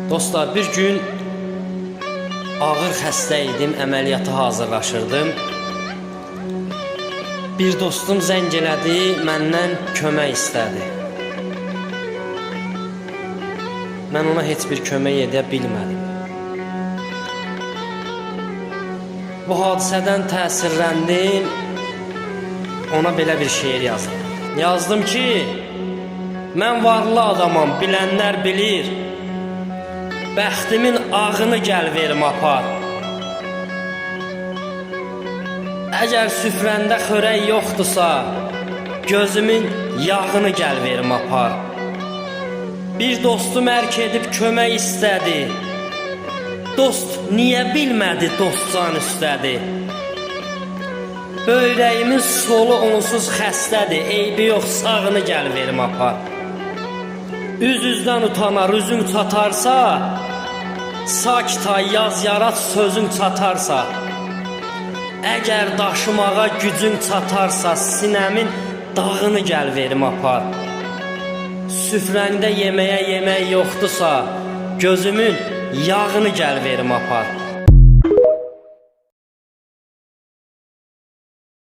Dostlar, bir gün ağır xəstə idim, əməliyyata hazırlaşırdım. Bir dostum zəng elədi, məndən kömək istədi. Mən ona heç bir kömək edə bilmədim. Bu hadisədən təsirləndim, ona belə bir şeir yazdım. Yazdım ki, mən varlı adamam, bilənlər bilir. Bəxtimin ağını gəl verim apar. Əgər süfrəndə xörək yoxdursa, gözümün yağını gəl verim apar. Bir dostum ərk edib kömək istədi. Dost niyə bilmədi dostcan üstədi? Böyrəyimin solu onsuz xəstədir, eybi yox sağını gəl verim apar. Üz-üzdən utanar, üzün çatarsa, sakit ay yaz yarat sözün çatarsa, əgər daşımağa gücün çatarsa, sinəmin dağını gəl verim apar. Süfrəndə yeməyə yemək yoxdursa, gözümün yağını gəl verim apar.